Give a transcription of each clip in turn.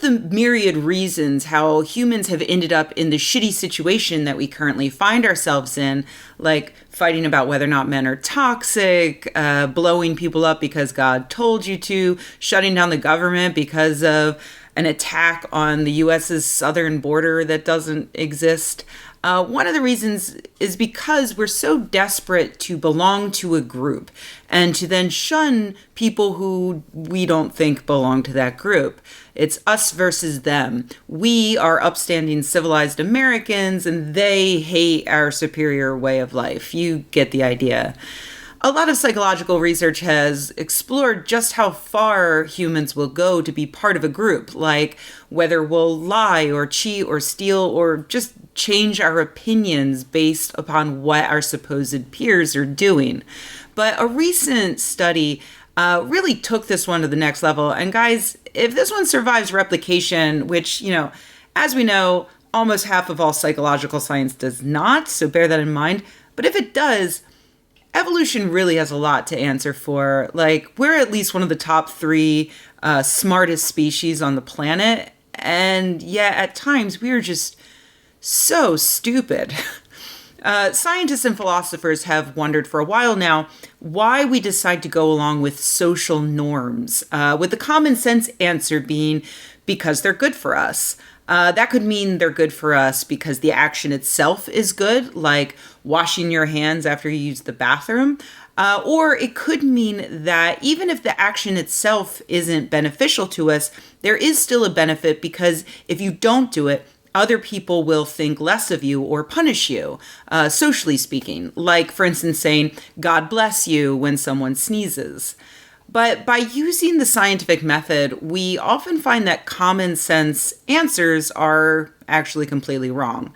the myriad reasons how humans have ended up in the shitty situation that we currently find ourselves in, like fighting about whether or not men are toxic, blowing people up because God told you to, shutting down the government because of an attack on the U.S.'s southern border that doesn't exist. One of the reasons is because we're so desperate to belong to a group and to then shun people who we don't think belong to that group. It's us versus them. We are upstanding civilized Americans and they hate our superior way of life. You get the idea. A lot of psychological research has explored just how far humans will go to be part of a group, like whether we'll lie or cheat or steal or just change our opinions based upon what our supposed peers are doing. But a recent study really took this one to the next level. And guys, if this one survives replication, which, as we know, almost half of all psychological science does not, so bear that in mind. But if it does, evolution really has a lot to answer for. Like, we're at least one of the top 3 smartest species on the planet. And yet, at times, we are just so stupid. Scientists and philosophers have wondered for a while now why we decide to go along with social norms, with the common sense answer being because they're good for us. That could mean they're good for us because the action itself is good, like washing your hands after you use the bathroom. Or it could mean that even if the action itself isn't beneficial to us, there is still a benefit because if you don't do it, other people will think less of you or punish you, socially speaking. Like, for instance, saying, God bless you when someone sneezes. But by using the scientific method, we often find that common sense answers are actually completely wrong.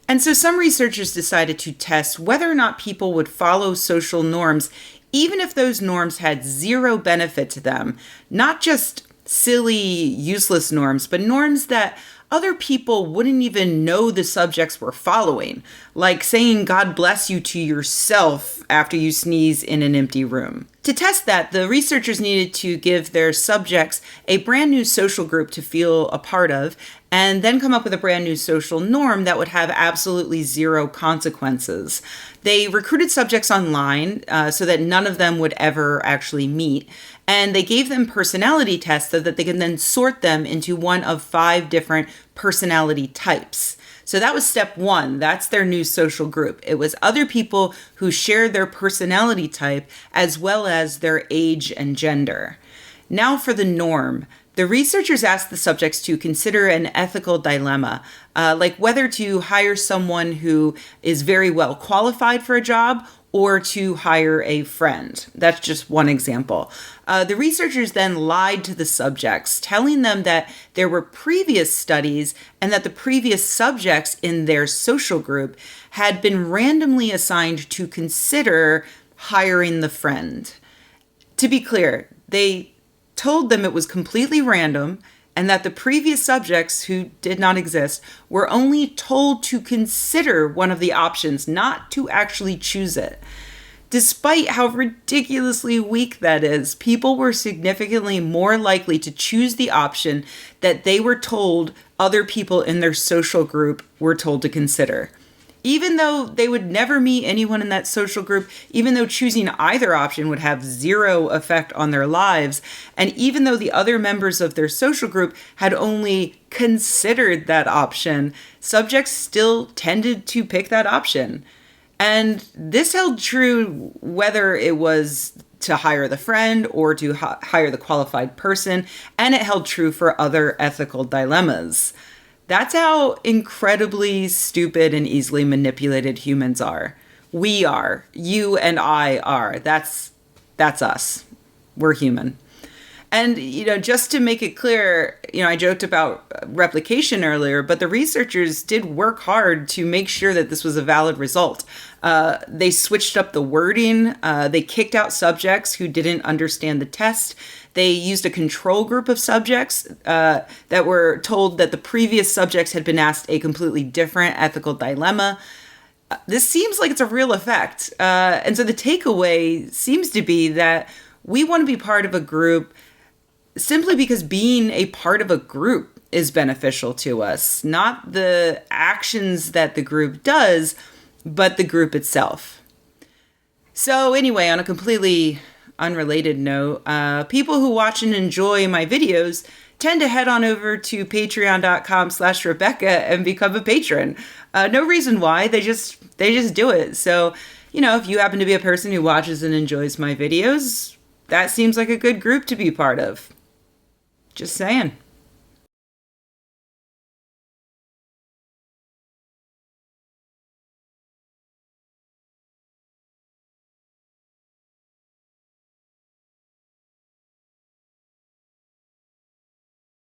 And so some researchers decided to test whether or not people would follow social norms, even if those norms had zero benefit to them. Not just silly, useless norms, but norms that other people wouldn't even know the subjects were following, like saying God bless you to yourself after you sneeze in an empty room. To test that, the researchers needed to give their subjects a brand new social group to feel a part of, and then come up with a brand new social norm that would have absolutely zero consequences. They recruited subjects online so that none of them would ever actually meet, and they gave them personality tests so that they could then sort them into one of 5 different personality types. So that was step 1. That's their new social group. It was other people who shared their personality type as well as their age and gender. Now for the norm. The researchers asked the subjects to consider an ethical dilemma, like whether to hire someone who is very well qualified for a job or to hire a friend. That's just one example. The researchers then lied to the subjects, telling them that there were previous studies and that the previous subjects in their social group had been randomly assigned to consider hiring the friend. To be clear, they told them it was completely random and that the previous subjects who did not exist were only told to consider one of the options, not to actually choose it. Despite how ridiculously weak that is, people were significantly more likely to choose the option that they were told other people in their social group were told to consider. Even though they would never meet anyone in that social group, even though choosing either option would have zero effect on their lives, and even though the other members of their social group had only considered that option, subjects still tended to pick that option. And this held true whether it was to hire the friend or to hire the qualified person, and it held true for other ethical dilemmas. That's how incredibly stupid and easily manipulated humans are. We are. You and I are. That's us. We're human. And, just to make it clear, I joked about replication earlier, but the researchers did work hard to make sure that this was a valid result. They switched up the wording. They kicked out subjects who didn't understand the test. They used a control group of subjects that were told that the previous subjects had been asked a completely different ethical dilemma. This seems like it's a real effect. And so the takeaway seems to be that we want to be part of a group simply because being a part of a group is beneficial to us, not the actions that the group does, but the group itself. So anyway, on a completely unrelated note, people who watch and enjoy my videos tend to head on over to patreon.com/Rebecca and become a patron. No reason why, they just do it. So, if you happen to be a person who watches and enjoys my videos, that seems like a good group to be part of. Just saying.